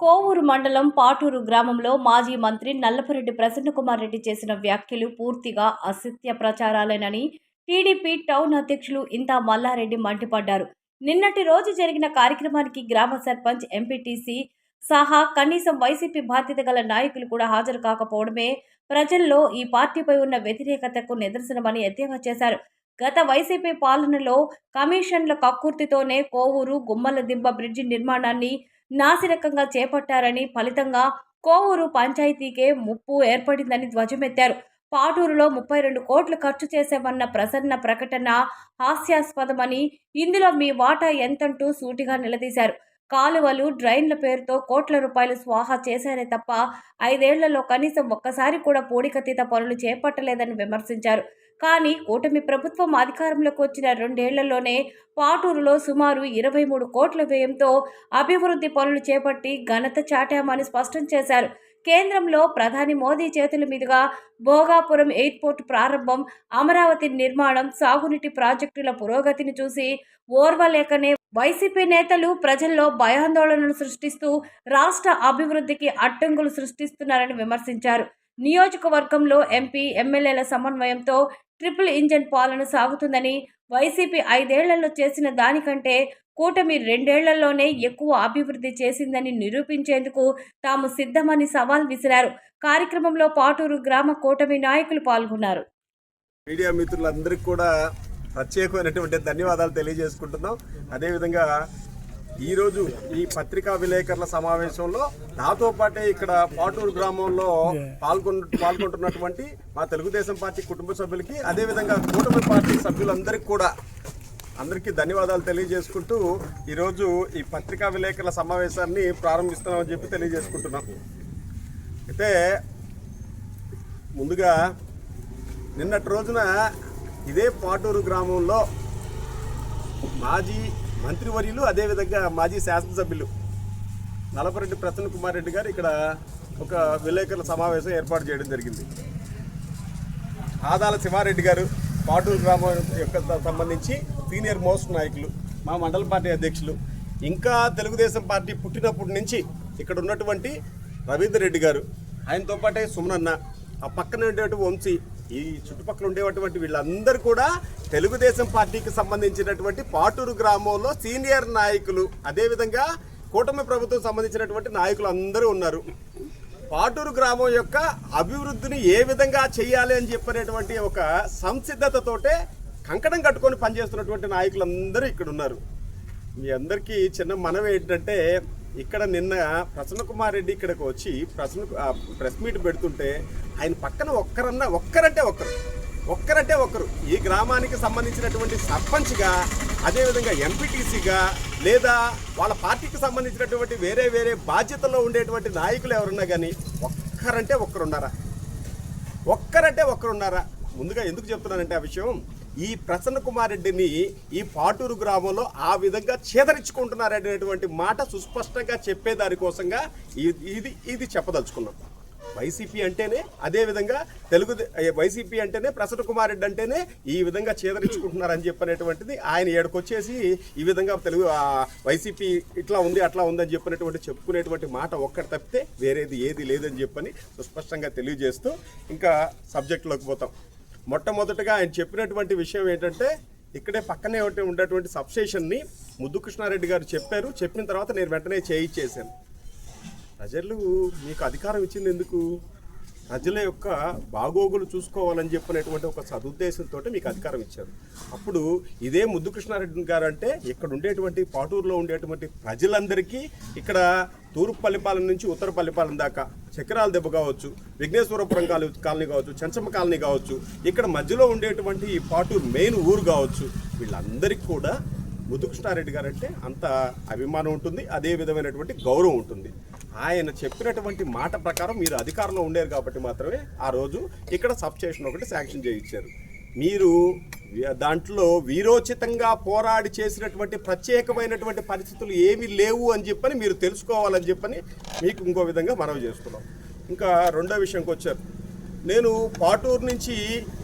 కోవూరు మండలం పాటూరు గ్రామంలో మాజీ మంత్రి నల్లపురెడ్డి ప్రసన్నకుమార్ రెడ్డి చేసిన వ్యాఖ్యలు పూర్తిగా అసత్య ప్రచారాలేనని టీడీపీ టౌన్ అధ్యక్షులు ఇంతా మల్లారెడ్డి మండిపడ్డారు. నిన్నటి రోజు జరిగిన కార్యక్రమానికి గ్రామ సర్పంచ్, ఎంపీటీసీ సహా కనీసం వైసీపీ బాధ్యత గల నాయకులు కూడా హాజరు కాకపోవడమే ప్రజల్లో ఈ పార్టీపై ఉన్న వ్యతిరేకతకు నిదర్శనమని ఎద్దేవా చేశారు. గత వైసీపీ పాలనలో కమిషన్ల కక్కుర్తితోనే కోవూరు గుమ్మలదిబ్బ బ్రిడ్జి నిర్మాణాన్ని నాసిరకంగా చేపట్టారని, ఫలితంగా కోవూరు పంచాయతీకే ముప్పు ఏర్పడిందని ధ్వజమెత్తారు. పాటూరులో 32 కోట్లు ఖర్చు చేశామన్న ప్రసన్న ప్రకటన హాస్యాస్పదమని, ఇందులో మీ వాటా ఎంతంటూ సూటిగా నిలదీశారు. కాలువలు, డ్రైన్ల పేరుతో కోట్ల రూపాయలు స్వాహా చేశారే తప్ప 5 ఏళ్లలో కనీసం ఒక్కసారి కూడా పూడికతీత పనులు చేపట్టలేదని విమర్శించారు. కానీ కూటమి ప్రభుత్వం అధికారంలోకి వచ్చిన 2 ఏళ్లలోనే పాటూరులో సుమారు 23 కోట్ల వ్యయంతో అభివృద్ధి పనులు చేపట్టి ఘనత చాటామని స్పష్టం చేశారు. కేంద్రంలో ప్రధాని మోదీ చేతుల మీదుగా భోగాపురం ఎయిర్పోర్టు ప్రారంభం, అమరావతి నిర్మాణం, సాగునీటి ప్రాజెక్టుల పురోగతిని చూసి ఓర్వలేకనే వైసీపీ నేతలు ప్రజల్లో భయాందోళనలు సృష్టిస్తూ రాష్ట్ర అభివృద్ధికి అడ్డంకులు సృష్టిస్తున్నారని విమర్శించారు. నియోజకవర్గంలో ఎంపీ, ఎమ్మెల్యేల సమన్వయంతో ట్రిపుల్ ఇంజన్ పాలన సాగుతుందని, వైసీపీ 5 ఏళ్లలో చేసిన దానికంటే కూటమి 2 ఏళ్లలోనే ఎక్కువ అభివృద్ధి చేసిందని నిరూపించేందుకు తాము సిద్ధమని సవాల్ విసిరారు. కార్యక్రమంలో పాటూరు గ్రామ కూటమి నాయకులు పాల్గొన్నారు. మీడియా మిత్రులందరికీ కూడా ప్రత్యేకమైనటువంటి ధన్యవాదాలు తెలియజేసుకుంటున్నాం. అదేవిధంగా ఈరోజు ఈ పత్రికా విలేకరుల సమావేశంలో నాతో పాటే ఇక్కడ పాటూరు గ్రామంలో పాల్గొంటున్నటువంటి మా తెలుగుదేశం పార్టీ కుటుంబ సభ్యులకి, అదేవిధంగా కూటమి పార్టీ సభ్యులందరికీ కూడా అందరికీ ధన్యవాదాలు తెలియజేసుకుంటూ ఈరోజు ఈ పత్రికా విలేకరుల సమావేశాన్ని ప్రారంభిస్తున్నామని చెప్పి తెలియజేసుకుంటున్నాం. అయితే ముందుగా నిన్నటి రోజున ఇదే పాటూరు గ్రామంలో మాజీ మంత్రివర్యులు, అదేవిధంగా మాజీ శాసనసభ్యులు నల్లపురెడ్డి ప్రసన్నకుమార్ రెడ్డి గారు ఇక్కడ ఒక విలేకరుల సమావేశం ఏర్పాటు చేయడం జరిగింది. ఆదాల శివారెడ్డి గారు పాటూరు గ్రామం యొక్క సంబంధించి సీనియర్ మోస్ట్ నాయకులు, మా మండల పార్టీ అధ్యక్షులు, ఇంకా తెలుగుదేశం పార్టీ పుట్టినప్పటి నుంచి ఇక్కడ ఉన్నటువంటి రవీందర్ రెడ్డి గారు, ఆయనతో పాటే సుమనన్న, ఆ పక్కన ఉండేటువంటి వంశీ, ఈ చుట్టుపక్కల ఉండేటువంటి వీళ్ళందరూ కూడా తెలుగుదేశం పార్టీకి సంబంధించినటువంటి పాటూరు గ్రామంలో సీనియర్ నాయకులు, అదేవిధంగా కూటమి ప్రభుత్వం సంబంధించినటువంటి నాయకులు అందరూ ఉన్నారు. పాటూరు గ్రామం యొక్క అభివృద్ధిని ఏ విధంగా చేయాలి అని చెప్పినటువంటి ఒక సంసిద్ధతతోటే కంకణం కట్టుకొని పనిచేస్తున్నటువంటి నాయకులందరూ ఇక్కడ ఉన్నారు. మీ అందరికీ చిన్న మనవి ఏంటంటే, ఇక్కడ నిన్న ప్రసన్నకుమార్ రెడ్డి ఇక్కడికి వచ్చి ప్రెస్ మీట్ పెడుతుంటే ఆయన పక్కన ఒక్కరంటే ఒక్కరు ఈ గ్రామానికి సంబంధించినటువంటి సర్పంచ్గా, అదేవిధంగా ఎంపీటీసీగా, లేదా వాళ్ళ పార్టీకి సంబంధించినటువంటి వేరే బాధ్యతల్లో ఉండేటువంటి నాయకులు ఎవరున్నా కానీ ఒక్కరంటే ఒక్కరున్నారా? ముందుగా ఎందుకు చెప్తున్నానంటే ఆ విషయం, ఈ ప్రసన్నకుమార్ రెడ్డిని ఈ పాటూరు గ్రామంలో ఆ విధంగా చేదరించుకుంటున్నారనేటువంటి మాట సుస్పష్టంగా చెప్పేదానికోసంగా ఇది చెప్పదలుచుకున్నాం. వైసీపీ అంటేనే, అదేవిధంగా వైసీపీ అంటేనే ప్రసన్నకుమార్ రెడ్డి అంటేనే ఈ విధంగా చేదరించుకుంటున్నారని చెప్పనేటువంటిది ఆయన ఏడుకొచ్చేసి ఈ విధంగా వైసీపీ ఇట్లా ఉంది అట్లా ఉందని చెప్పినటువంటి చెప్పుకునేటువంటి మాట ఒక్కటి తప్పితే వేరేది ఏది లేదని చెప్పని సుస్పష్టంగా తెలియజేస్తూ ఇంకా సబ్జెక్టులోకి పోతాం. మొట్టమొదటగా ఆయన చెప్పినటువంటి విషయం ఏంటంటే, ఇక్కడే పక్కనే ఉండేటువంటి సబ్స్టేషన్ని ముద్దుకృష్ణారెడ్డి గారు చెప్పారు. చెప్పిన తర్వాత నేను వెంటనే చేయించేశాను. ప్రజలు మీకు అధికారం ఇచ్చింది ఎందుకు? ప్రజల యొక్క బాగోగులు చూసుకోవాలని చెప్పినటువంటి ఒక సదుద్దేశంతో మీకు అధికారం ఇచ్చారు. అప్పుడు ఇదే ముద్దుకృష్ణారెడ్డి గారు అంటే ఇక్కడ ఉండేటువంటి పాటూరులో ఉండేటువంటి ప్రజలందరికీ, ఇక్కడ తూర్పుపల్లిపాలెం నుంచి ఉత్తరపల్లిపాలెం దాకా, చక్రాల దెబ్బ కావచ్చు, విఘ్నేశ్వరపురం కాలనీ కావచ్చు, చెంచమ్మ కాలనీ కావచ్చు, ఇక్కడ మధ్యలో ఉండేటువంటి ఈ పాటూరు మెయిన్ ఊరు కావచ్చు, వీళ్ళందరికీ కూడా ముద్దుకృష్ణారెడ్డి గారు అంటే అంత అభిమానం ఉంటుంది, అదే విధమైనటువంటి గౌరవం ఉంటుంది. ఆయన చెప్పినటువంటి మాట ప్రకారం మీరు అధికారంలో ఉండేరు కాబట్టి మాత్రమే ఆ రోజు ఇక్కడ సబ్స్టేషన్ ఒకటి శాంక్షన్ చేయించారు. మీరు దాంట్లో వీరోచితంగా పోరాడి చేసినటువంటి ప్రత్యేకమైనటువంటి పరిస్థితులు ఏమీ లేవు అని చెప్పని మీరు తెలుసుకోవాలని చెప్పని మీకు ఇంకో విధంగా మనవి చేసుకున్నాం. ఇంకా రెండో విషయంకి వచ్చారు. నేను పాటూరు నుంచి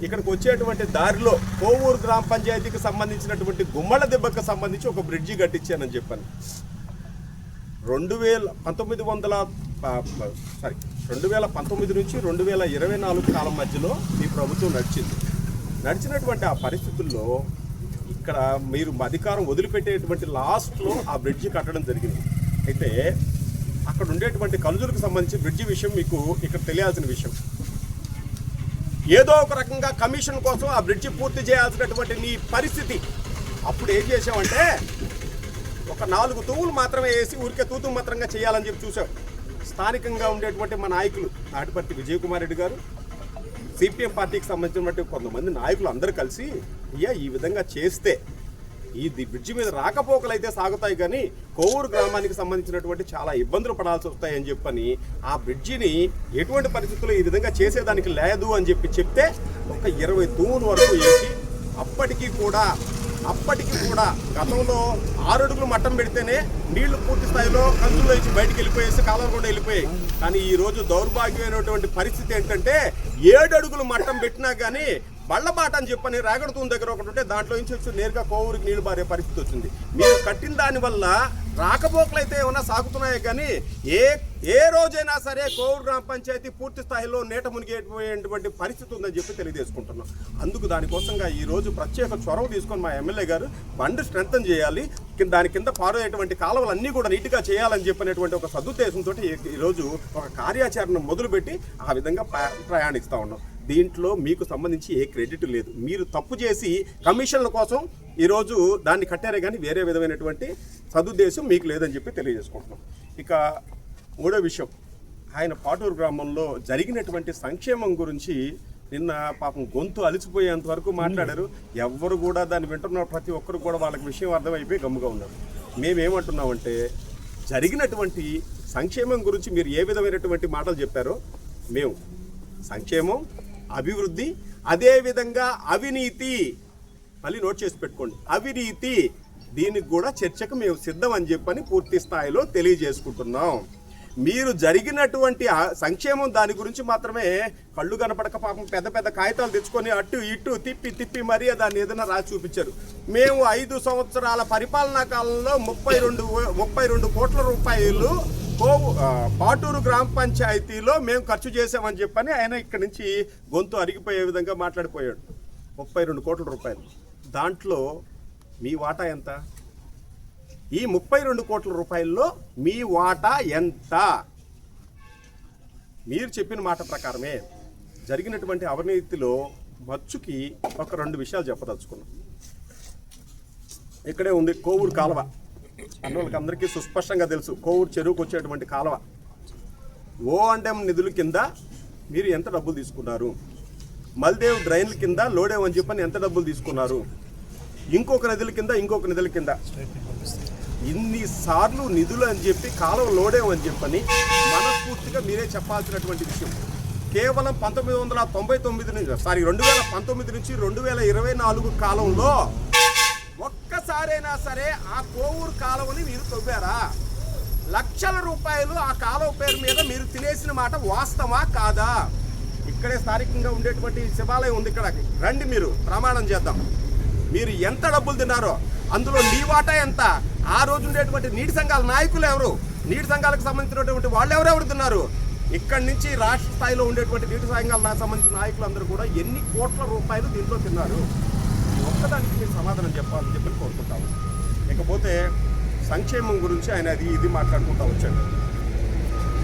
ఇక్కడికి వచ్చేటువంటి దారిలో కోవూరు గ్రామ పంచాయతీకి సంబంధించినటువంటి గుమ్మల దెబ్బకు సంబంధించి ఒక బ్రిడ్జి కట్టించానని చెప్పాను. 2019 నుంచి 2024 కాలం మధ్యలో ఈ ప్రభుత్వం నడిచినటువంటి ఆ పరిస్థితుల్లో ఇక్కడ మీరు అధికారం వదిలిపెట్టేటువంటి లాస్ట్లో ఆ బ్రిడ్జి కట్టడం జరిగింది. అయితే అక్కడ ఉండేటువంటి కలుజులకు సంబంధించి బ్రిడ్జి విషయం మీకు ఇక్కడ తెలియాల్సిన విషయం. ఏదో ఒక రకంగా కమిషన్ కోసం ఆ బ్రిడ్జి పూర్తి చేయాల్సినటువంటి నీ పరిస్థితి. అప్పుడు ఏం చేసామంటే ఒక 4 తూములు మాత్రమే వేసి ఊరికే తూతు మాత్రంగా చేయాలని చెప్పి చూసాం. స్థానికంగా ఉండేటువంటి మా నాయకులు తాటిపర్తి విజయ్ కుమార్ రెడ్డి గారు, సిపిఎం పార్టీకి సంబంధించినటువంటి కొంతమంది నాయకులు అందరూ కలిసి అయ్యా ఈ విధంగా చేస్తే ఈ బ్రిడ్జి మీద రాకపోకలు అయితే సాగుతాయి, కానీ కోవూరు గ్రామానికి సంబంధించినటువంటి చాలా ఇబ్బందులు పడాల్సి వస్తాయని చెప్పని ఆ బ్రిడ్జిని ఎటువంటి పరిస్థితుల్లో ఈ విధంగా చేసేదానికి లేదు అని చెప్తే ఒక 20 తూముల వరకు వేసి అప్పటికి కూడా గతంలో 6 అడుగులు మట్టం పెడితేనే నీళ్లు పూర్తి స్థాయిలో కంచుల్లో ఇచ్చి బయటికి వెళ్ళిపోయేసి కాలం కూడా వెళ్ళిపోయాయి. కానీ ఈ రోజు దౌర్భాగ్యమైనటువంటి పరిస్థితి ఏంటంటే 7 అడుగులు మట్టం పెట్టినా కానీ బళ్ళబాట అని చెప్పని రాగడుతూని దగ్గర ఒకటి ఉంటే దాంట్లో నుంచి వచ్చి నేరుగా కోవూరికి నీళ్లు బారే పరిస్థితి వచ్చింది. మీరు కట్టిన దాని వల్ల రాకపోకలు అయితే ఏమన్నా సాగుతున్నాయి, కానీ ఏ రోజైనా సరే కోవూరు గ్రామ పంచాయతీ పూర్తి స్థాయిలో నీట మునిగేటువంటి పరిస్థితి ఉందని చెప్పి తెలియజేసుకుంటున్నాం. అందుకు దానికోసంగా ఈ రోజు ప్రత్యేక చొరవ తీసుకొని మా ఎమ్మెల్యే గారు బండ్ స్ట్రెంథన్ చేయాలి, దాని కింద పారేటువంటి కాలువలన్నీ కూడా నీట్గా చేయాలని చెప్పినటువంటి ఒక సదుద్దేశంతో ఈరోజు ఒక కార్యాచరణ మొదలుపెట్టి ఆ విధంగా ప్రయాణిస్తూ ఉన్నాం. దీంట్లో మీకు సంబంధించి ఏ క్రెడిట్ లేదు. మీరు తప్పు చేసి కమిషన్ల కోసం ఈరోజు దాన్ని కట్టారే కానీ వేరే విధమైనటువంటి సదుద్దేశం మీకు లేదని చెప్పి తెలియజేసుకుంటున్నాం. ఇక మూడో విషయం, ఆయన పాటూరు గ్రామంలో జరిగినటువంటి సంక్షేమం గురించి నిన్న పాపం గొంతు అలిసిపోయేంత వరకు మాట్లాడారు. ఎవ్వరు కూడా దాన్ని వింటున్న ప్రతి ఒక్కరు కూడా వాళ్ళకి విషయం అర్థమైపోయి గమ్ముగా ఉన్నారు. మేమేమంటున్నామంటే జరిగినటువంటి సంక్షేమం గురించి మీరు ఏ విధమైనటువంటి మాటలు చెప్పారో మేము సంక్షేమం, అభివృద్ధి, అదేవిధంగా అవినీతి, మళ్ళీ నోట్ చేసి పెట్టుకోండి, అవినీతి, దీనికి కూడా చర్చకు మేము సిద్ధం అని చెప్పని పూర్తి స్థాయిలో తెలియజేసుకుంటున్నాం. మీరు జరిగినటువంటి సంక్షేమం దాని గురించి మాత్రమే కళ్ళు కనపడక పాపం పెద్ద పెద్ద కాగితాలు తెచ్చుకొని అటు ఇటు తిప్పి మరీ దాన్ని ఏదైనా రాసి చూపించారు. మేము 5 సంవత్సరాల పరిపాలనా కాలంలో 32 కోట్ల రూపాయలు పాటూరు గ్రామ పంచాయతీలో మేము ఖర్చు చేసామని చెప్పని ఆయన ఇక్కడి నుంచి గొంతు అరిగిపోయే విధంగా మాట్లాడిపోయాడు. 32 కోట్ల రూపాయలు, దాంట్లో మీ వాటా ఎంత? ఈ 32 కోట్ల రూపాయల్లో మీ వాటా ఎంత? మీరు చెప్పిన మాట ప్రకారమే జరిగినటువంటి అవినీతిలో మచ్చుకి ఒక 2 విషయాలు చెప్పదలుచుకున్నాం. ఇక్కడే ఉంది కోవూరు కాలువ, అన్నోళ్ళకి అందరికీ సుస్పష్టంగా తెలుసు. కోవూరు చెరువుకు వచ్చేటువంటి కాలువ O&M నిధుల కింద మీరు ఎంత డబ్బులు తీసుకున్నారు? మల్దేవ్ డ్రైన్ల కింద లోడేవ్ అని చెప్పని ఎంత డబ్బులు తీసుకున్నారు? ఇంకొక నిధుల కింద ఇన్నిసార్లు నిధులు అని చెప్పి కాలువ లోడేవ్ అని చెప్పని మనస్ఫూర్తిగా మీరే చెప్పాల్సినటువంటి విషయం. కేవలం 2019 నుంచి 2024 కాలంలో ఒక్కసారైనా సరే ఆ కోవూరు కాలువని మీరు తవ్వారా? లక్షల రూపాయలు ఆ కాలువ పేరు మీద మీరు తినేసిన మాట వాస్తవా కాదా? ఇక్కడే స్థానికంగా ఉండేటువంటి శివాలయం ఉంది, ఇక్కడ రండి మీరు ప్రమాణం చేద్దాం. మీరు ఎంత డబ్బులు తిన్నారో అందులో నీ వాటా ఎంత? ఆ రోజు ఉండేటువంటి నీటి సంఘాల నాయకులు ఎవరు? నీటి సంఘాలకు సంబంధించినటువంటి వాళ్ళు ఎవరెవరు తిన్నారు? ఇక్కడి నుంచి రాష్ట్ర స్థాయిలో ఉండేటువంటి నీటి సంఘాలకు సంబంధించిన నాయకులు అందరూ కూడా ఎన్ని కోట్ల రూపాయలు దీంట్లో తిన్నారు? ఒక్కదానికి మీరు సమాధానం చెప్పాలని చెప్పి కోరుకుంటాము. ఇకపోతే సంక్షేమం గురించి ఆయన ఇది మాట్లాడుకుంటూ వచ్చాడు.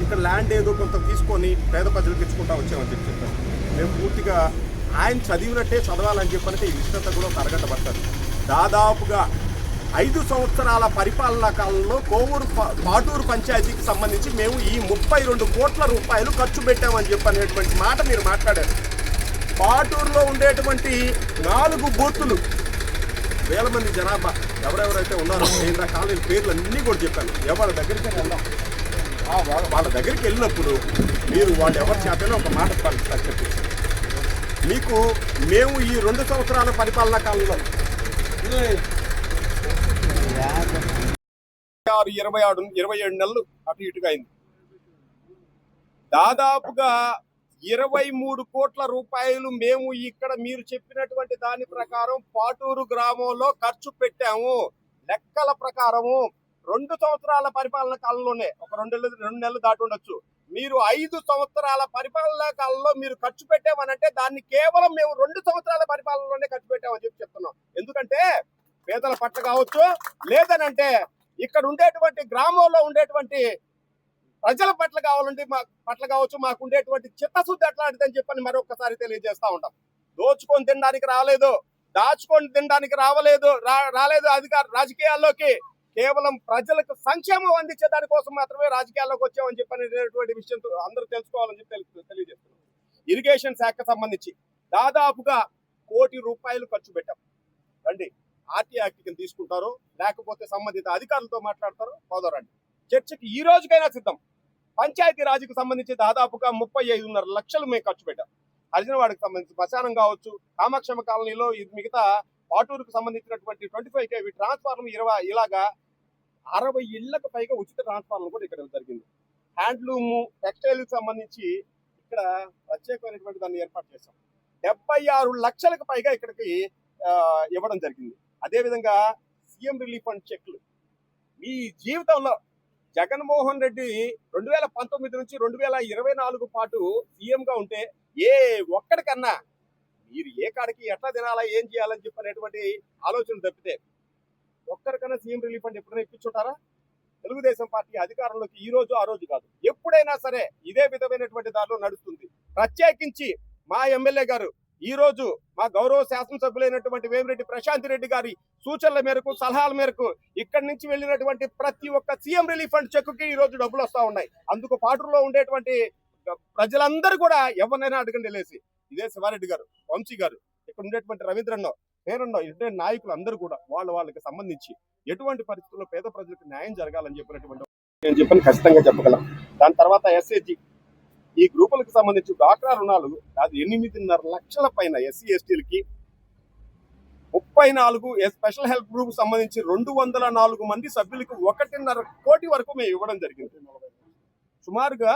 ఇక్కడ ల్యాండ్ ఏదో కొంత తీసుకొని పేద ప్రజలకు ఇచ్చుకుంటూ వచ్చామని చెప్పారు. మేము పూర్తిగా ఆయన చదివినట్టే చదవాలని చెప్పంటే ఈ విషయంతో కూడా ఒక అరగంట పడతారు. దాదాపుగా 5 సంవత్సరాల పరిపాలనా కాలంలో కోవూరు పాటూరు పంచాయతీకి సంబంధించి మేము ఈ 32 కోట్ల రూపాయలు ఖర్చు పెట్టామని చెప్పనేటువంటి మాట మీరు మాట్లాడారు. పాటూరులో ఉండేటువంటి 4 బూతులు, వేల మంది జనాభా ఎవరెవరైతే ఉన్నారో కేంద్ర కాలేజీ పేర్లు అన్నీ కూడా చెప్పాను. ఎవరి దగ్గరికి వెళ్దాం, వాళ్ళ దగ్గరికి వెళ్ళినప్పుడు మీరు వాళ్ళు ఎవరు చేతనే ఒక మాట చెప్పి మీకు మేము ఈ 2 సంవత్సరాల పరిపాలనా కాలంలో 27 నెలలు అటు ఇటుగా అయింది. దాదాపుగా 23 కోట్ల రూపాయలు మేము ఇక్కడ మీరు చెప్పినటువంటి దాని ప్రకారం పాటూరు గ్రామంలో ఖర్చు పెట్టాము. లెక్కల ప్రకారము 2 సంవత్సరాల పరిపాలన కాలంలోనే ఒక 2 నెలలు దాటి ఉండొచ్చు, మీరు 5 సంవత్సరాల పరిపాలన కాలంలో మీరు ఖర్చు పెట్టామనంటే దాన్ని కేవలం మేము 2 సంవత్సరాల పరిపాలనలోనే ఖర్చు పెట్టామని చెప్తున్నాం. ఎందుకంటే పేదల పట్ల కావచ్చు, లేదనంటే ఇక్కడ ఉండేటువంటి గ్రామంలో ఉండేటువంటి ప్రజల పట్ల కావచ్చు, మాకు ఉండేటువంటి చిత్తశుద్ధి అట్లాంటిదని చెప్పని మరొకసారి తెలియజేస్తా ఉంటాం. దోచుకొని తినడానికి రాలేదు, దాచుకొని తినడానికి రాలేదు రాజకీయాల్లోకి. కేవలం ప్రజలకు సంక్షేమం అందించే దానికోసం మాత్రమే రాజకీయాల్లోకి వచ్చామని చెప్పనేటువంటి విషయం అందరూ తెలుసుకోవాలని చెప్పి తెలియజేస్తున్నాం. ఇరిగేషన్ శాఖకు సంబంధించి దాదాపుగా ₹1 కోటి ఖర్చు పెట్టాం. రండి, ఆర్టీ యాక్ట్ తీసుకుంటారు, లేకపోతే సంబంధిత అధికారులతో మాట్లాడతారు, పోదారండి. చర్చకి ఈ రోజుకైనా సిద్ధం. పంచాయతీ రాజ్కి సంబంధించి దాదాపుగా 35.5 లక్షలు మేము ఖర్చు పెట్టాం. హరిజనవాడకి సంబంధించి శ్మశానం కావచ్చు, కామాక్షమ్మ కాలనీలో మిగతా పాటూరుకు సంబంధించినటువంటి 25 kV ట్రాన్స్ఫార్మర్ 20 ఇలాగా 60 ఇళ్లకు పైగా ఉచిత ట్రాన్స్ఫార్మర్ కూడా ఇక్కడ జరిగింది. హ్యాండ్లూమ్ టెక్స్టైల్కి సంబంధించి ఇక్కడ ప్రత్యేకమైనటువంటి దాన్ని ఏర్పాటు చేశాం. 76 లక్షలకు పైగా ఇక్కడికి ఇవ్వడం జరిగింది. అదేవిధంగా సీఎం రిలీఫ్ ఫండ్ చెక్లు. మీ జీవితంలో జగన్మోహన్ రెడ్డి 2019 నుంచి 2024 పాటు సీఎంగా ఉంటే ఏ ఒక్కడికన్నా మీరు ఏ కాడికి ఎట్లా తినాలా, ఏం చేయాలని చెప్పనేటువంటి ఆలోచన తప్పితే ఒక్కరికన్నా సీఎం రిలీఫ్ ఫండ్ ఎప్పుడైనా ఇప్పించుంటారా? తెలుగుదేశం పార్టీ అధికారంలోకి ఈ రోజు ఆ రోజు కాదు, ఎప్పుడైనా సరే ఇదే విధమైనటువంటి దారిలో నడుస్తుంది. ప్రత్యేకించి మా ఎమ్మెల్యే గారు ఈ రోజు మా గౌరవ శాసనసభ్యులైనటువంటి వేమిరెడ్డి ప్రశాంత్ రెడ్డి గారి సూచనల మేరకు, సలహాల మేరకు ఇక్కడి నుంచి వెళ్ళినటువంటి ప్రతి ఒక్క సీఎం రిలీఫ్ ఫండ్ చెక్కుకి ఈ రోజు డబ్బులు వస్తూ ఉన్నాయి. అందుకు పాటూరులో ఉండేటువంటి ప్రజలందరూ కూడా ఎవరినైనా అడగండి లేసి, ఇదే శివారెడ్డి గారు, వంశీ గారు, ఇక్కడ ఉండేటువంటి రవీంద్రన్నో, పేరున్నో, ఇటువంటి నాయకులు అందరూ కూడా వాళ్ళకి సంబంధించి ఎటువంటి పరిస్థితుల్లో పేద ప్రజలకు న్యాయం జరగాలని చెప్పినటువంటి నేను చెప్పని ఖచ్చితంగా చెప్పగలం. దాని తర్వాత ఎస్ఏజీ ఈ గ్రూపులకు సంబంధించి డ్వాక్రా రుణాలు అది 8.5 లక్షల పైన ఎస్సీ ఎస్టీలకి, 34 స్పెషల్ హెల్ప్ గ్రూప్ సంబంధించి 204 మంది సభ్యులకు 1.5 కోటి వరకు మేము ఇవ్వడం జరిగింది. సుమారుగా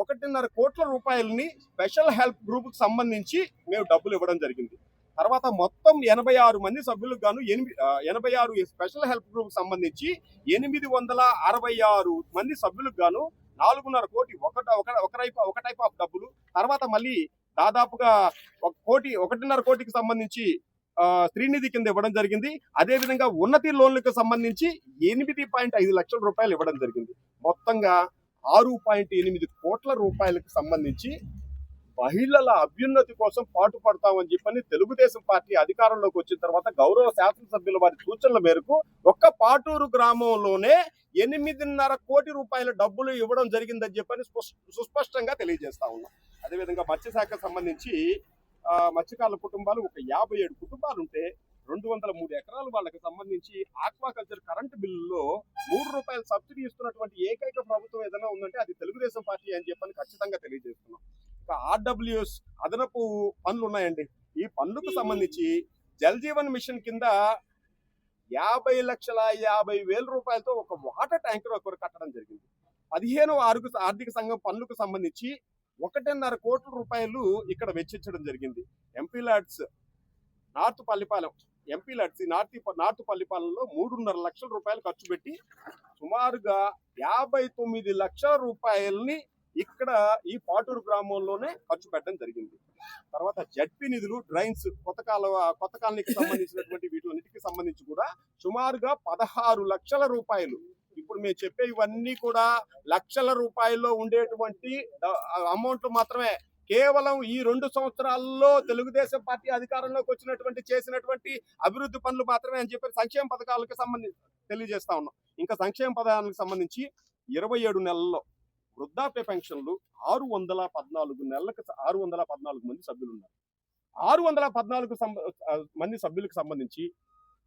1.5 కోట్ల రూపాయలని స్పెషల్ హెల్ప్ గ్రూప్ కు సంబంధించి మేము డబ్బులు ఇవ్వడం జరిగింది. తర్వాత మొత్తం 86 మంది సభ్యులకు గాను 86 స్పెషల్ హెల్ప్ గ్రూప్ సంబంధించి 866 మంది సభ్యులకు గాను 4.5 కోటి ఒక టైప్ ఆఫ్ డబ్బులు. తర్వాత మళ్ళీ దాదాపుగా 1.5 కోటికి సంబంధించి శ్రీనిధి కింద ఇవ్వడం జరిగింది. అదేవిధంగా ఉన్నతి లోన్లకు సంబంధించి 8.5 లక్షల రూపాయలు ఇవ్వడం జరిగింది. మొత్తంగా 6.8 కోట్ల రూపాయలకు సంబంధించి మహిళల అభ్యున్నతి కోసం పాటుపడతామని చెప్పని తెలుగుదేశం పార్టీ అధికారంలోకి వచ్చిన తర్వాత గౌరవ శాసనసభ్యుల వారి సూచనల మేరకు ఒక్క పాటూరు గ్రామంలోనే 8.5 కోటి రూపాయల డబ్బులు ఇవ్వడం జరిగిందని చెప్పని సుస్పష్టంగా తెలియజేస్తా ఉన్నాం. అదేవిధంగా మత్స్యశాఖకు సంబంధించి మత్స్యకారుల కుటుంబాలు ఒక 57 కుటుంబాలు ఉంటే 203 ఎకరాలు వాళ్ళకి సంబంధించి ఆక్వాకల్చర్ కరెంటు బిల్లులో ₹3 సబ్సిడీ ఇస్తున్నటువంటి ఏకైక ప్రభుత్వం ఏదైనా ఉందంటే అది తెలుగుదేశం పార్టీ అని చెప్పని ఖచ్చితంగా తెలియజేస్తున్నాం. ఆర్డబ్ల్యూఎస్ అదనపు పనులు ఉన్నాయండి. ఈ పనులకు సంబంధించి జల్ జీవన్ మిషన్ కింద 50,50,000 రూపాయలతో ఒక వాటర్ ట్యాంకర్ ఒకరు కట్టడం జరిగింది. 15వ ఆర్థిక సంఘం పనులకు సంబంధించి 1.5 కోట్ల రూపాయలు ఇక్కడ వెచ్చించడం జరిగింది. MP LADS north Pallipalem north పల్లిపాలెంలో 3.5 లక్షల రూపాయలు ఖర్చు పెట్టి సుమారుగా 59 లక్షల రూపాయలని ఇక్కడ ఈ పాటూరు గ్రామంలోనే ఖర్చు పెట్టడం జరిగింది. తర్వాత జడ్పీ నిధులు, డ్రైన్స్, కొత్త కాలనీకి సంబంధించినటువంటి వీటిలన్నిటికీ సంబంధించి కూడా సుమారుగా 16 లక్షల రూపాయలు. ఇప్పుడు మేము చెప్పే ఇవన్నీ కూడా లక్షల రూపాయల్లో ఉండేటువంటి అమౌంట్లు మాత్రమే. కేవలం ఈ 2 సంవత్సరాల్లో తెలుగుదేశం పార్టీ అధికారంలోకి వచ్చినటువంటి చేసినటువంటి అభివృద్ధి పనులు మాత్రమే అని చెప్పి సంక్షేమ పథకాలకు సంబంధించి తెలియజేస్తా ఉన్నాం. ఇంకా సంక్షేమ పథకాలకు సంబంధించి 27 నెలల్లో వృద్ధాప్య పెన్షన్లు 614 మంది సభ్యులు ఉన్నారు. 614 మంది సభ్యులకు సంబంధించి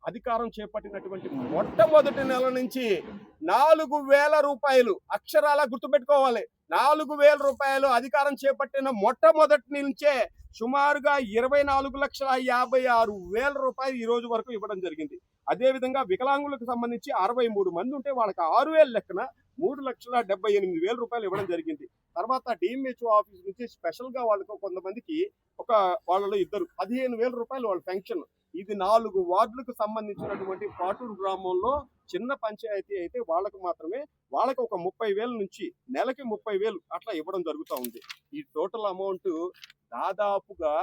అధికారం చేపట్టినటువంటి మొట్టమొదటి నెల నుంచి 4,000 రూపాయలు, అక్షరాలా గుర్తుపెట్టుకోవాలి, 4,000 రూపాయలు అధికారం చేపట్టిన మొట్టమొదటి నుంచే సుమారుగా 24,56,000 రూపాయలు ఈ రోజు వరకు ఇవ్వడం జరిగింది. అదేవిధంగా వికలాంగులకు సంబంధించి 63 మంది ఉంటే వాళ్ళకి 6,000 లెక్కన 3,78,000 రూపాయలు ఇవ్వడం జరిగింది. తర్వాత డిఎంహెచ్ఓ ఆఫీస్ నుంచి స్పెషల్ గా వాళ్ళకు కొంతమందికి వాళ్ళలో ఇద్దరు 15,000 రూపాయలు వాళ్ళ పెన్షన్. ఇది 4 వార్డులకు సంబంధించినటువంటి పాటూరు గ్రామంలో చిన్న పంచాయతీ అయితే వాళ్ళకు మాత్రమే వాళ్ళకి ఒక 30,000 నుంచి నెలకి 30,000 అట్లా ఇవ్వడం జరుగుతూ ఉంది. ఈ టోటల్ అమౌంట్ దాదాపుగా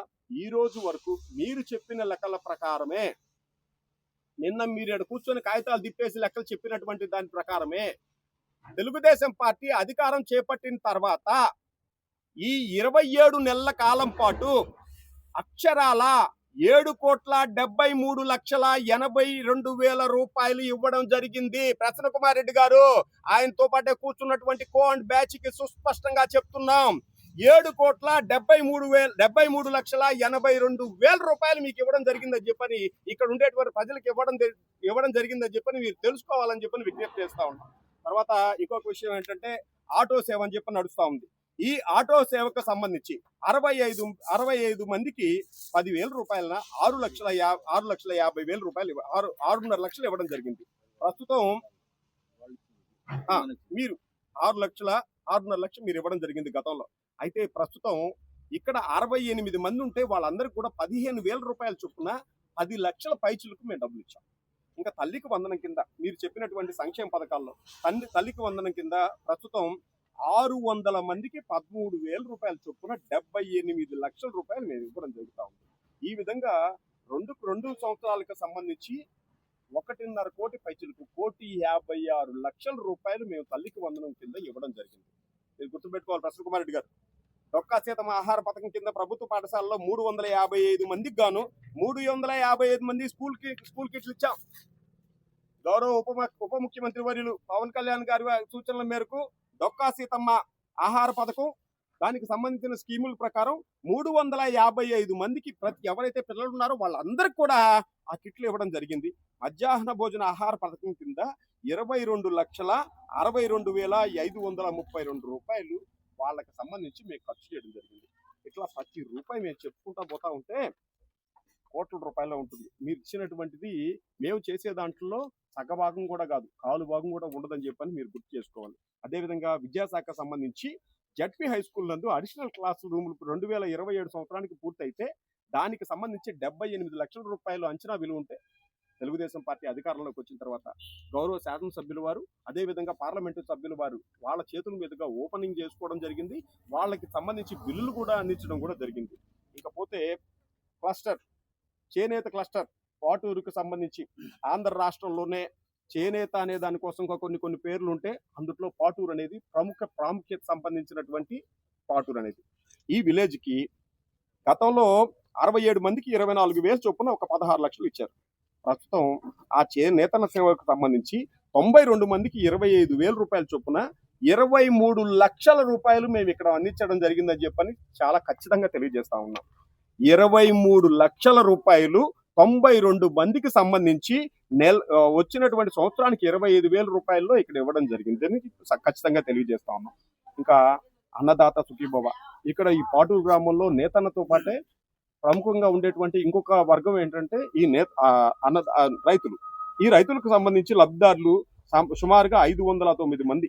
ఈ రోజు వరకు మీరు చెప్పిన లెక్కల ప్రకారమే, నిన్న మీరు ఇక్కడ కూర్చొని కాగితాలు తిప్పేసి లెక్కలు చెప్పినటువంటి దాని ప్రకారమే తెలుగుదేశం పార్టీ అధికారం చేపట్టిన తర్వాత ఈ 27 నెలల కాలం పాటు అక్షరాల 7,73,82,000 రూపాయలు ఇవ్వడం జరిగింది. ప్రసన్న కుమార్ రెడ్డి గారు, ఆయనతో పాటే కూర్చున్నటువంటి కో అండ్ బ్యాచ్ కి సుస్పష్టంగా చెప్తున్నాం, 7,73,82,000 రూపాయలు మీకు ఇవ్వడం జరిగిందని చెప్పని, ఇక్కడ ఉండేటువంటి ప్రజలకు ఇవ్వడం జరిగిందని చెప్పని మీరు తెలుసుకోవాలని చెప్పని విజ్ఞప్తి చేస్తా ఉన్నాం. తర్వాత ఇంకొక విషయం ఏంటంటే, ఆటో సేవ అని చెప్పి నడుస్తా ఉంది. ఈ ఆటో సేవకు సంబంధించి 65 మందికి 10,000 రూపాయల 6,50,000 రూపాయలు 6.5 లక్షలు ఇవ్వడం జరిగింది. ప్రస్తుతం మీరు 6.5 లక్షలు మీరు ఇవ్వడం జరిగింది గతంలో. అయితే ప్రస్తుతం ఇక్కడ 68 మంది ఉంటే వాళ్ళందరికీ కూడా 15,000 రూపాయల చొప్పున 10 లక్షల పైచులకు మేము డబ్బులు ఇచ్చాం. ఇంకా తల్లికి వందనం కింద మీరు చెప్పినటువంటి సంక్షేమ పథకాల్లో తల్లికి వందనం కింద ప్రస్తుతం 600 మందికి 13,000 రూపాయల చొప్పున 78 లక్షల రూపాయలు మేము ఇవ్వడం జరుగుతూ ఉంది. ఈ విధంగా 2 సంవత్సరాలకు సంబంధించి 1.5 కోటి పైచులకు 1,56,00,000 రూపాయలు మేము తల్లికి వందనం కింద ఇవ్వడం జరిగింది. మీరు గుర్తుపెట్టుకోవాలి ప్రసన్న కుమార్ రెడ్డి గారు. డొక్కా సీతమ్మ ఆహార పథకం కింద ప్రభుత్వ పాఠశాలలో 355 మందికి గాను 355 మంది స్కూల్ కిట్లు ఇచ్చాం. గౌరవ ఉప ముఖ్యమంత్రి వర్యులు పవన్ కళ్యాణ్ గారి సూచనల మేరకు డొక్కా సీతమ్మ ఆహార పథకం దానికి సంబంధించిన స్కీముల ప్రకారం 355 మందికి ఎవరైతే పిల్లలు ఉన్నారో వాళ్ళందరికీ కూడా ఆ కిట్లు ఇవ్వడం జరిగింది. మధ్యాహ్న భోజన ఆహార పథకం కింద 22,62,532 రూపాయలు వాళ్ళకి సంబంధించి మేము ఖర్చు చేయడం జరిగింది. ఇట్లా ప్రతి రూపాయి మేము చెప్పుకుంటా పోతా ఉంటే కోట్ల రూపాయలు ఉంటుంది. మీరు ఇచ్చినటువంటిది మేము చేసే దాంట్లో సగభాగం కూడా కాదు, కాలు భాగం కూడా ఉండదని చెప్పని మీరు గుర్తు చేసుకోవాలి. అదేవిధంగా విద్యాశాఖ సంబంధించి జడ్పీ హై స్కూల్ నందు అడిషనల్ క్లాస్ రూములు 2027 సంవత్సరానికి పూర్తయితే దానికి సంబంధించి 78 లక్షల రూపాయలు అంచనా విలువ ఉంటే తెలుగుదేశం పార్టీ అధికారంలోకి వచ్చిన తర్వాత గౌరవ శాసనసభ్యుల వారు అదేవిధంగా పార్లమెంటు సభ్యుల వారు వాళ్ళ చేతుల మీదుగా ఓపెనింగ్ చేసుకోవడం జరిగింది. వాళ్ళకి సంబంధించి బిల్లులు కూడా అందించడం కూడా జరిగింది. ఇకపోతే క్లస్టర్ చేనేత క్లస్టర్ పాటూరుకు సంబంధించి ఆంధ్ర రాష్ట్రంలోనే చేనేత అనే దానికోసం కొన్ని పేర్లు ఉంటే అందులో పాటూరు అనేది ప్రాముఖ్యత సంబంధించినటువంటి పాటూరు అనేది. ఈ విలేజ్కి గతంలో 67 మందికి 24,000 చొప్పున ఒక 16 లక్షలు ఇచ్చారు. ప్రస్తుతం ఆ చేనేతల సేవకు సంబంధించి 92 మందికి 25,000 రూపాయల చొప్పున 23 లక్షల రూపాయలు మేము ఇక్కడ అందించడం జరిగిందని చెప్పని చాలా ఖచ్చితంగా తెలియజేస్తా ఉన్నాం. 23 లక్షల రూపాయలు 92 మందికి సంబంధించి వచ్చినటువంటి సంవత్సరానికి 25,000 రూపాయల్లో ఇక్కడ ఇవ్వడం జరిగిందని ఖచ్చితంగా తెలియజేస్తా ఉన్నాం. ఇంకా అన్నదాత సుఖీభవ ఇక్కడ ఈ పాటూరు గ్రామంలో నేతన్నతో పాటే ప్రముఖంగా ఉండేటువంటి ఇంకొక వర్గం ఏంటంటే ఈ రైతులు. ఈ రైతులకు సంబంధించి లబ్ధిదారులు సుమారుగా 509 మంది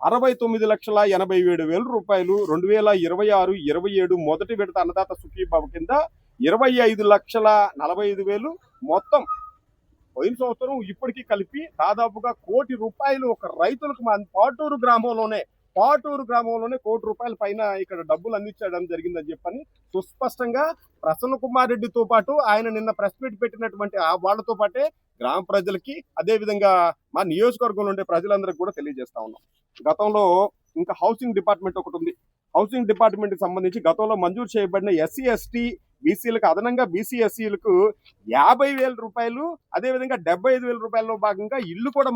69,87,000 రూపాయలు 2026-27 మొదటి విడత అన్నదాత సుఖీభవ కింద 25,45,000 మొత్తం పోయిన సంవత్సరం ఇప్పటికీ కలిపి దాదాపుగా 1 కోటి రూపాయలు ఒక రైతులకు పాటూరు గ్రామంలోనే 1 కోటి రూపాయల పైన ఇక్కడ డబ్బులు అందించడం జరిగిందని చెప్పని సుస్పష్టంగా ప్రసన్న కుమార్ రెడ్డితో పాటు ఆయన నిన్న ప్రెస్ మీట్ పెట్టినటువంటి వాళ్ళతో పాటే గ్రామ ప్రజలకి అదేవిధంగా మా నియోజకవర్గంలో ఉండే ప్రజలందరికీ కూడా తెలియజేస్తా ఉన్నాం. గతంలో ఇంకా హౌసింగ్ డిపార్ట్మెంట్ ఒకటి ఉంది. హౌసింగ్ డిపార్ట్మెంట్ కి సంబంధించి గతంలో మంజూరు చేయబడిన ఎస్సీ ఎస్టీ బీసీలకు అదనంగా బీసీ ఎస్సీలకు 50,000 రూపాయలు అదేవిధంగా 75,000 రూపాయల్లో భాగంగా ఇల్లు కూడా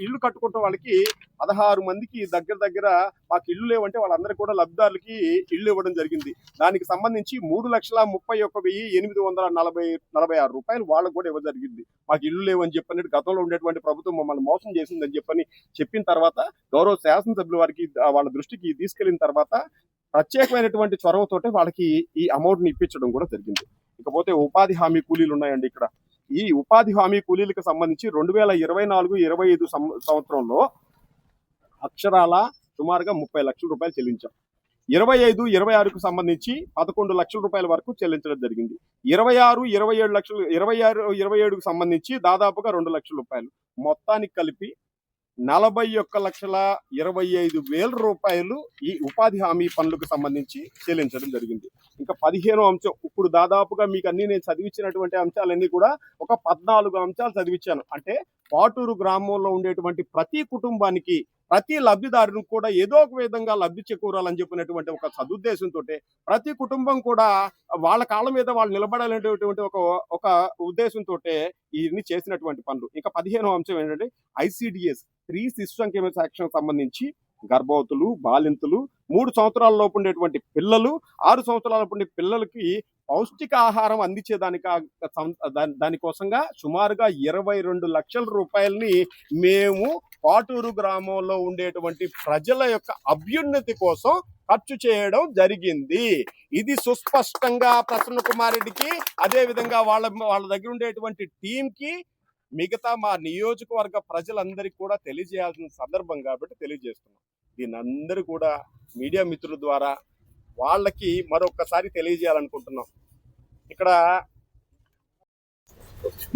ఇల్లు కట్టుకుంటే వాళ్ళకి 16 మందికి దగ్గర మాకు ఇల్లు లేవంటే వాళ్ళందరికీ కూడా లబ్ధిదారులకి ఇల్లు ఇవ్వడం జరిగింది. దానికి సంబంధించి 3,31,846 రూపాయలు వాళ్ళకు కూడా ఇవ్వడం జరిగింది. మాకు ఇల్లు లేవని చెప్పని గతంలో ఉండేటువంటి ప్రభుత్వం మమ్మల్ని మోసం చేసిందని చెప్పిన తర్వాత గౌరవ శాసనసభ్యుల వారికి వాళ్ళ దృష్టికి తీసుకెళ్లిన తర్వాత ప్రత్యేకమైనటువంటి చొరవతోటే వాళ్ళకి ఈ అమౌంట్ ని ఇప్పించడం కూడా జరిగింది. ఇకపోతే ఉపాధి హామీ కూలీలు ఉన్నాయండి. ఇక్కడ ఈ ఉపాధి హామీ కూలీలకు సంబంధించి 2024-25 సంవత్సరంలో అక్షరాల సుమారుగా 30 లక్షల రూపాయలు చెల్లించాం. 25, 26కు సంబంధించి 11 లక్షల రూపాయల వరకు చెల్లించడం జరిగింది. 26, 27 లక్షలు 26, 27కు సంబంధించి దాదాపుగా 2 లక్షల రూపాయలు. మొత్తానికి కలిపి 41,25,000 రూపాయలు ఈ ఉపాధి హామీ పనులకు సంబంధించి చెల్లించడం జరిగింది. ఇంకా 15వ అంశం, ఇప్పుడు దాదాపుగా మీకు అన్ని నేను చదివించినటువంటి అంశాలన్నీ కూడా ఒక 14 అంశాలు చదివించాను. అంటే పాటూరు గ్రామంలో ఉండేటువంటి ప్రతి కుటుంబానికి, ప్రతి లబ్ధిదారునికి కూడా ఏదో ఒక విధంగా లబ్ధి చేకూరాలని చెప్పినటువంటి ఒక సదుద్దేశంతో ప్రతి కుటుంబం కూడా వాళ్ళ కాళ్ళ మీద వాళ్ళు నిలబడాలనేటువంటి ఒక ఉద్దేశంతో ఇవన్నీ చేసినటువంటి పనులు. ఇంకా 15వ అంశం ఏంటంటే ఐసిడిఎస్, స్త్రీ శిశు సంక్షేమ శాఖకు సంబంధించి గర్భవతులు, బాలింతలు, 3 సంవత్సరాల లోపు ఉండేటువంటి పిల్లలు, 6 సంవత్సరాల లోపు ఉండే పిల్లలకి పౌష్టికాహారం దానికోసంగా సుమారుగా 22 లక్షల రూపాయలని మేము పాటూరు గ్రామంలో ఉండేటువంటి ప్రజల యొక్క అభ్యున్నతి కోసం ఖర్చు చేయడం జరిగింది. ఇది సుస్పష్టంగా ప్రసన్న కుమార్ రెడ్డికి, అదే విధంగా వాళ్ళ దగ్గర ఉండేటువంటి టీంకి, మిగతా మా నియోజకవర్గ ప్రజలందరికీ కూడా తెలియజేయాల్సిన సందర్భం కాబట్టి తెలియజేస్తున్నాం. దీని అందరూ కూడా మీడియా మిత్రుల ద్వారా వాళ్ళకి మరొకసారి తెలియజేయాలనుకుంటున్నాం. ఇక్కడ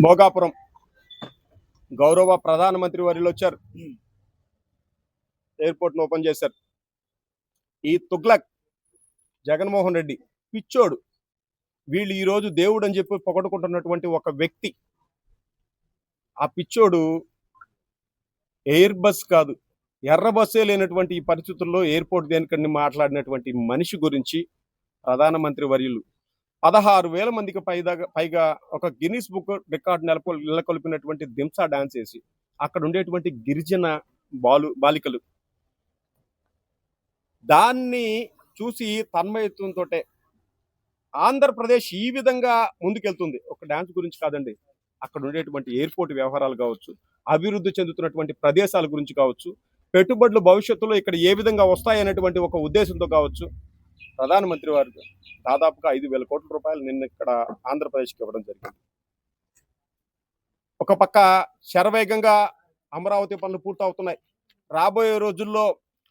భోగాపురం గౌరవ ప్రధానమంత్రి వర్యులు వచ్చారు, ఎయిర్పోర్ట్ను ఓపెన్ చేశారు. ఈ తుగ్లక్ జగన్మోహన్ రెడ్డి పిచ్చోడు, వీళ్ళు ఈరోజు దేవుడు అని చెప్పి పొగడుకుంటున్నటువంటి ఒక వ్యక్తి. ఆ పిచ్చోడు ఎయిర్ బస్ కాదు, ఎర్ర బస్సే లేనటువంటి ఈ పరిస్థితుల్లో ఎయిర్పోర్ట్ దేనికని మాట్లాడినటువంటి మనిషి గురించి ప్రధానమంత్రి వర్యులు 16,000 మందికి పైగా ఒక గిన్నిస్ బుక్ రికార్డు నెలకొల్పినటువంటి దింసా డాన్స్ వేసి అక్కడ ఉండేటువంటి గిరిజన బాలికలు దాన్ని చూసి తన్మయత్వంతో ఆంధ్రప్రదేశ్ ఈ విధంగా ముందుకెళ్తుంది. ఒక డాన్స్ గురించి కాదండి, అక్కడ ఉండేటువంటి ఎయిర్పోర్ట్ వ్యవహారాలు కావచ్చు, అభివృద్ధి చెందుతున్నటువంటి ప్రదేశాల గురించి కావచ్చు, పెట్టుబడులు భవిష్యత్తులో ఇక్కడ ఏ విధంగా వస్తాయనేటువంటి ఒక ఉద్దేశంతో కావచ్చు, ప్రధానమంత్రి వారు దాదాపుగా 5,000 కోట్ల రూపాయలు నిన్న ఇక్కడ ఆంధ్రప్రదేశ్కి ఇవ్వడం జరిగింది. ఒక పక్క శరవేగంగా అమరావతి పనులు పూర్తవుతున్నాయి. రాబోయే రోజుల్లో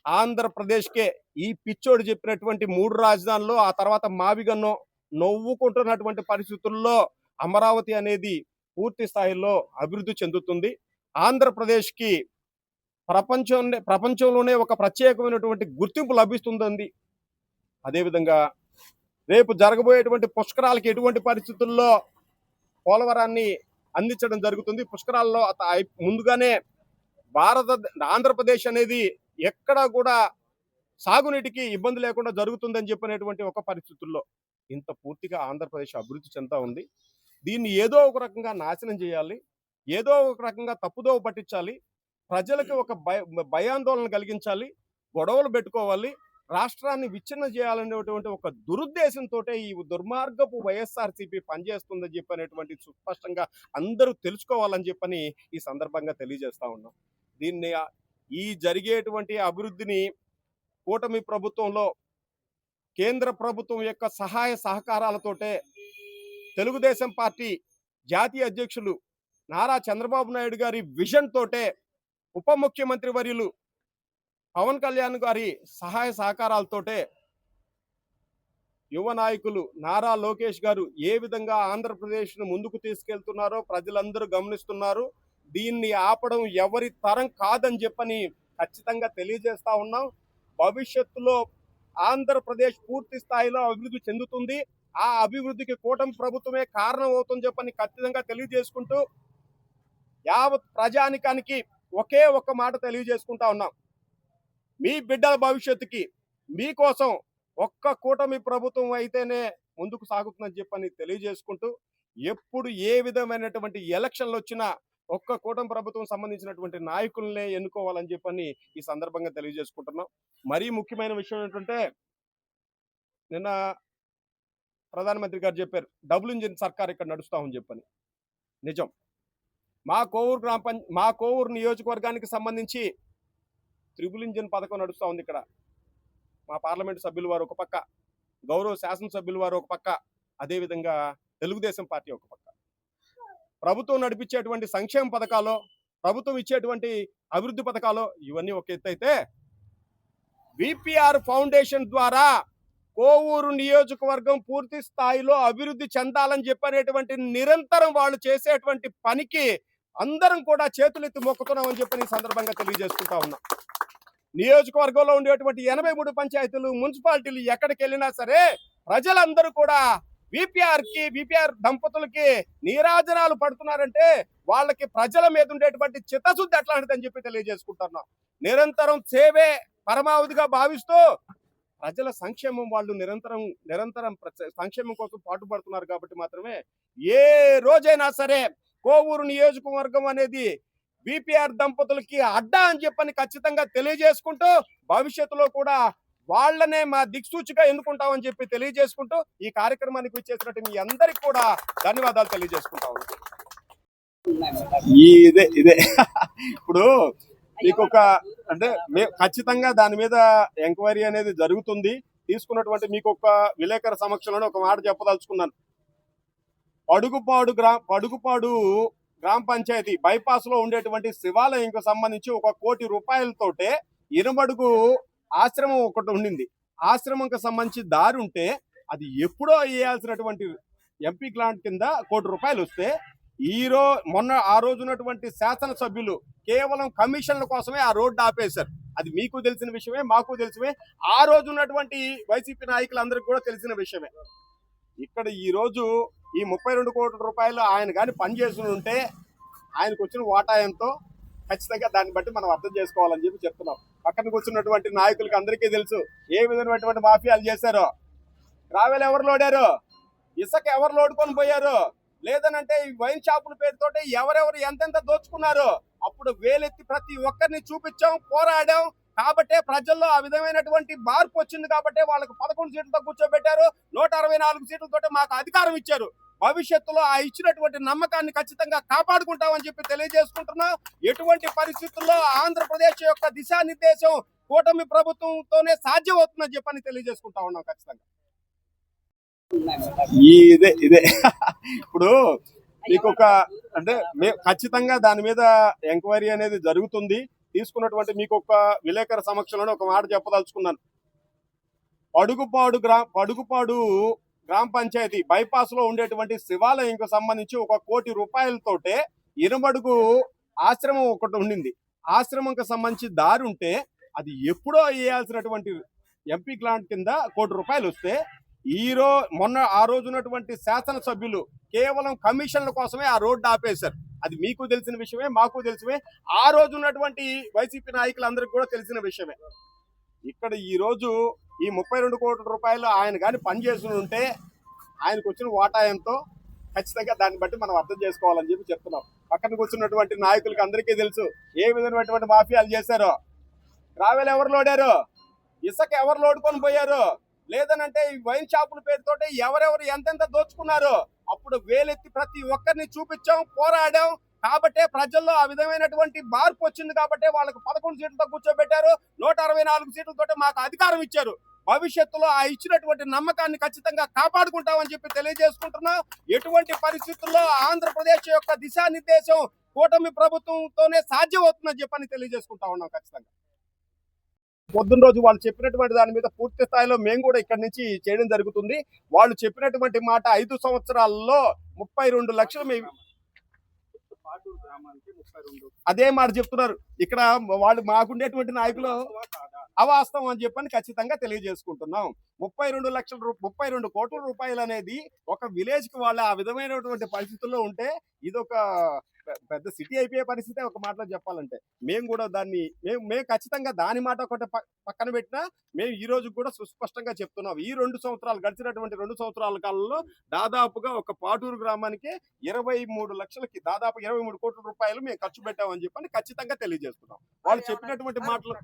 ఆంధ్రప్రదేశ్కే ఈ పిచ్చోడు చెప్పినటువంటి 3 రాజధానులు, ఆ తర్వాత మావిగన్నో నవ్వుకుంటున్నటువంటి పరిస్థితుల్లో అమరావతి అనేది పూర్తి స్థాయిలో అభివృద్ధి చెందుతుంది. ఆంధ్రప్రదేశ్కి ప్రపంచంలోనే ఒక ప్రత్యేకమైనటువంటి గుర్తింపు లభిస్తుంది. అదేవిధంగా రేపు జరగబోయేటువంటి పుష్కరాలకి ఎటువంటి పరిస్థితుల్లో పోలవరాన్ని అందించడం జరుగుతుంది. పుష్కరాల్లో ముందుగానే ఆంధ్రప్రదేశ్ అనేది ఎక్కడా కూడా సాగునీటికి ఇబ్బంది లేకుండా జరుగుతుందని చెప్పినటువంటి ఒక పరిస్థితుల్లో ఇంత పూర్తిగా ఆంధ్రప్రదేశ్ అభివృద్ధి చెందుతా ఉంది. దీన్ని ఏదో ఒక రకంగా నాశనం చేయాలి, ఏదో ఒక రకంగా తప్పుదోవ పట్టించాలి, ప్రజలకు ఒక భయాందోళన కలిగించాలి, గొడవలు పెట్టుకోవాలి, రాష్ట్రాన్ని విచ్ఛిన్నం చేయాలనేటువంటి ఒక దురుద్దేశంతో ఈ దుర్మార్గపు వైఎస్ఆర్సీపీ పనిచేస్తుందని చెప్పనేటువంటి సుస్పష్టంగా అందరూ తెలుసుకోవాలని చెప్పని ఈ సందర్భంగా తెలియజేస్తా ఉన్నాం. దీన్ని ఈ జరిగేటువంటి అభివృద్ధిని కూటమి ప్రభుత్వంలో కేంద్ర ప్రభుత్వం యొక్క సహాయ సహకారాలతోటే తెలుగుదేశం పార్టీ జాతీయ అధ్యక్షులు నారా చంద్రబాబు నాయుడు గారి విజన్ తోటే ఉప ముఖ్యమంత్రి వర్యులు పవన్ కళ్యాణ్ గారి సహాయ సహకారాలతోటే యువ నాయకులు నారా లోకేష్ గారు ఏ విధంగా ఆంధ్రప్రదేశ్ను ముందుకు తీసుకెళ్తున్నారో ప్రజలందరూ గమనిస్తున్నారు. దీన్ని ఆపడం ఎవరి తరం కాదని చెప్పని ఖచ్చితంగా తెలియజేస్తా ఉన్నాం. భవిష్యత్తులో ఆంధ్రప్రదేశ్ పూర్తి స్థాయిలో అభివృద్ధి చెందుతుంది. ఆ అభివృద్ధికి కూటమి ప్రభుత్వమే కారణం అవుతుందని చెప్పని ఖచ్చితంగా తెలియజేసుకుంటూ యావత్ ప్రజానికానికి ఒకే ఒక్క మాట తెలియజేసుకుంటా ఉన్నాం. మీ బిడ్డల భవిష్యత్తుకి మీకోసం ఒక్క కూటమి ప్రభుత్వం అయితేనే ముందుకు సాగుతుందని చెప్పని తెలియజేసుకుంటూ ఎప్పుడు ఏ విధమైనటువంటి ఎలక్షన్లు వచ్చినా ఒక్క కూటమి ప్రభుత్వం సంబంధించినటువంటి నాయకులనే ఎన్నుకోవాలని చెప్పని ఈ సందర్భంగా తెలియజేసుకుంటున్నాం. మరీ ముఖ్యమైన విషయం ఏంటంటే నిన్న ప్రధానమంత్రి గారు చెప్పారు డబుల్ ఇంజిన్ సర్కార్ ఇక్కడ నడుస్తామని చెప్పని. నిజం, మా కోవూరు నియోజకవర్గానికి సంబంధించి త్రిబుల్ ఇంజిన్ పథకం నడుస్తూ ఉంది. ఇక్కడ మా పార్లమెంటు సభ్యులు వారు ఒక పక్క, గౌరవ శాసనసభ్యులు వారు ఒక పక్క, అదేవిధంగా తెలుగుదేశం పార్టీ ఒక పక్క ప్రభుత్వం నడిపించేటువంటి సంక్షేమ పథకాలు ప్రభుత్వం ఇచ్చేటువంటి అభివృద్ధి పథకాలు ఇవన్నీ ఒక ఎత్తు అయితే, విపిఆర్ ఫౌండేషన్ ద్వారా కోవూరు నియోజకవర్గం పూర్తి స్థాయిలో అభివృద్ధి చెందాలని చెప్పనేటువంటి నిరంతరం వాళ్ళు చేసేటువంటి పనికి అందరం కూడా చేతులెత్తి మొక్కుతున్నామని చెప్పని ఈ సందర్భంగా తెలియజేసుకుంటా ఉన్నాం. నియోజకవర్గంలో ఉండేటువంటి 83 పంచాయతీలు, మున్సిపాలిటీలు ఎక్కడికి వెళ్ళినా సరే ప్రజలందరూ కూడా విపిఆర్ దంపతులకి నీరాజనాలు పడుతున్నారంటే వాళ్ళకి ప్రజల మీద ఉండేటువంటి చిత్తశుద్ధి అట్లాంటిదని చెప్పి తెలియజేసుకుంటున్నాం. నిరంతరం సేవే పరమావధిగా భావిస్తూ ప్రజల సంక్షేమం వాళ్ళు నిరంతరం సంక్షేమం కోసం పాటుపడుతున్నారు కాబట్టి మాత్రమే ఏ రోజైనా సరే కోవూరు నియోజకవర్గం అనేది విపిఆర్ దంపతులకి అడ్డా అని చెప్పని ఖచ్చితంగా తెలియజేసుకుంటూ భవిష్యత్తులో కూడా వాళ్ళనే మా దిక్సూచిగా ఎన్నుకుంటామని చెప్పి తెలియజేసుకుంటూ ఈ కార్యక్రమానికి వచ్చేసినట్టు మీ అందరికి కూడా ధన్యవాదాలు తెలియజేసుకుంటా ఉన్నాం. ఇదే ఇప్పుడు మీకు ఒక అంటే ఖచ్చితంగా దాని మీద ఎంక్వైరీ అనేది జరుగుతుంది. తీసుకున్నటువంటి మీకు ఒక విలేకరు సమక్షంలో ఒక మాట చెప్పదలుచుకున్నాను. పడుగుపాడు గ్రామ పంచాయతీ బైపాస్ లో ఉండేటువంటి శివాలయంకు సంబంధించి 1 కోటి రూపాయలతోటే ఇనమడుగు ఆశ్రమం ఒకటి ఉండింది. ఆశ్రమంకి సంబంధించి దారి ఉంటే అది ఎప్పుడో వేయాల్సినటువంటి ఎంపీ గ్రాంట్ కింద 1 కోటి రూపాయలు వస్తే మొన్న ఆ రోజు ఉన్నటువంటి శాసనసభ్యులు కేవలం కమిషన్ల కోసమే ఆ రోడ్డు ఆపేశారు. అది మీకు తెలిసిన విషయమే, మాకు తెలిసిమే, ఆ రోజు ఉన్నటువంటి వైసీపీ నాయకులందరికీ కూడా తెలిసిన విషయమే. ఇక్కడ ఈ రోజు ఈ 32 కోట్ల రూపాయలు ఆయన కానీ పనిచేసి ఉంటే ఆయనకు వచ్చిన వాటా ఎంతో ఖచ్చితంగా దాన్ని బట్టి మనం అర్థం చేసుకోవాలని చెప్పి చెప్తున్నాం. పక్కన కూర్చున్నటువంటి నాయకులకి అందరికీ తెలుసు ఏ విధమైనటువంటి మాఫియాలు చేశారో. గ్రావెల్ ఎవరు లోడారు, ఇసుక ఎవరు లోడుకొని పోయారు, లేదనంటే ఈ వైన్ షాపుల పేరుతోటి ఎవరెవరు ఎంతెంత దోచుకున్నారు. అప్పుడు వేలెత్తి ప్రతి ఒక్కరిని చూపించాం, పోరాడాం. కాబట్టే ప్రజల్లో ఆ విధమైనటువంటి మార్పు వచ్చింది. కాబట్టి వాళ్ళకి 11 సీట్లతో కూర్చోబెట్టారు. 164 సీట్లతో మాకు అధికారం ఇచ్చారు. భవిష్యత్తులో ఆ ఇచ్చినటువంటి నమ్మకాన్ని ఖచ్చితంగా కాపాడుకుంటామని చెప్పి తెలియజేసుకుంటున్నాం. ఎటువంటి పరిస్థితుల్లో ఆంధ్రప్రదేశ్ యొక్క దిశానిర్దేశం కూటమి ప్రభుత్వంతోనే సాధ్యమవుతుందని చెప్పని తెలియజేసుకుంటా ఉన్నాం. ఖచ్చితంగా ఇదే ఇప్పుడు మీకు ఒక అంటే ఖచ్చితంగా దాని మీద ఎంక్వైరీ అనేది జరుగుతుంది. తీసుకున్నటువంటి మీకు ఒక విలేకరు సమక్షంలో ఒక మాట చెప్పదలుచుకున్నాను. పడుగుపాడు గ్రామ పంచాయతీ బైపాస్ లో ఉండేటువంటి శివాలయంకు సంబంధించి 1 కోటి రూపాయలతోటే ఇనమడుగు ఆశ్రమం ఒకటి ఉండింది. ఆశ్రమంకి సంబంధించి దారి ఉంటే అది ఎప్పుడో వేయాల్సినటువంటి ఎంపీ గ్రాంట్ కింద 1 కోటి రూపాయలు వస్తే మొన్న ఆ రోజు ఉన్నటువంటి శాసనసభ్యులు కేవలం కమిషన్ల కోసమే ఆ రోడ్డు ఆపేశారు. అది మీకు తెలిసిన విషయమే, మాకు తెలిసిమే, ఆ రోజు ఉన్నటువంటి వైసీపీ నాయకులందరికీ కూడా తెలిసిన విషయమే. ఇక్కడ ఈ రోజు ఈ 32 కోట్ల రూపాయలు ఆయన కానీ పనిచేసి ఉంటే ఆయనకు వచ్చిన వాటా ఎంతో ఖచ్చితంగా దాన్ని బట్టి మనం అర్థం చేసుకోవాలని చెప్పి చెప్తున్నాం. పక్కన కూర్చున్నటువంటి నాయకులకి అందరికీ తెలుసు ఏ విధమైనటువంటి మాఫియాలు చేశారో. గ్రావెల్ ఎవరు లోడారు, ఇసుక ఎవరు లోడుకొని పోయారు, లేదనంటే ఈ వైన్ షాపుల పేరుతోటి ఎవరెవరు ఎంతెంత దోచుకున్నారు. అప్పుడు వేలెత్తి ప్రతి ఒక్కరిని చూపించాం, పోరాడాం. కాబట్టే ప్రజల్లో ఆ విధమైనటువంటి మార్పు వచ్చింది. కాబట్టి వాళ్ళకి 11 సీట్లతో కూర్చోబెట్టారు. 164 సీట్లతో మాకు అధికారం ఇచ్చారు. భవిష్యత్తులో ఆ ఇచ్చినటువంటి నమ్మకాన్ని ఖచ్చితంగా కాపాడుకుంటామని చెప్పి తెలియజేసుకుంటున్నాం. ఎటువంటి పరిస్థితుల్లో ఆంధ్రప్రదేశ్ యొక్క దిశానిర్దేశం కూటమి ప్రభుత్వంతోనే సాధ్యమవుతుందని చెప్పని తెలియజేసుకుంటా ఉన్నాం. ఖచ్చితంగా పొద్దున్న రోజు వాళ్ళు చెప్పినటువంటి దాని మీద పూర్తి స్థాయిలో మేము కూడా ఇక్కడి నుంచి చేయడం జరుగుతుంది. వాళ్ళు చెప్పినటువంటి మాట 5 సంవత్సరాల్లో 32 లక్షలు మేము అదే మాట చెప్తున్నారు. ఇక్కడ వాళ్ళు మాకుండేటువంటి నాయకులు అవాస్తవం అని చెప్పని ఖచ్చితంగా తెలియజేసుకుంటున్నాం. 32 కోట్ల రూపాయలు అనేది ఒక విలేజ్ కి వాళ్ళు ఆ విధమైనటువంటి పరిస్థితుల్లో ఉంటే ఇదొక పెద్ద సిటీ అయిపోయే పరిస్థితి ఒక మాటలో చెప్పాలంటే. మేము కూడా దాన్ని మేము ఖచ్చితంగా దాని మాట ఒకటి పక్కన పెట్టినా మేము ఈ రోజు కూడా సుస్పష్టంగా చెప్తున్నాం. ఈ 2 సంవత్సరాలు గడిచినటువంటి 2 సంవత్సరాల కాలంలో దాదాపుగా ఒక పాటూరు గ్రామానికి 23 లక్షలకి దాదాపు 23 కోట్ల రూపాయలు మేము ఖర్చు పెట్టామని చెప్పని ఖచ్చితంగా తెలియజేస్తున్నాం. వాళ్ళు చెప్పినటువంటి మాటలు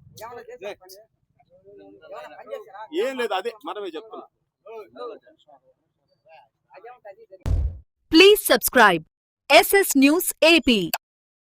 ఏం లేదు, అదే మనమే చెప్తున్నాం. Please subscribe SS News AP.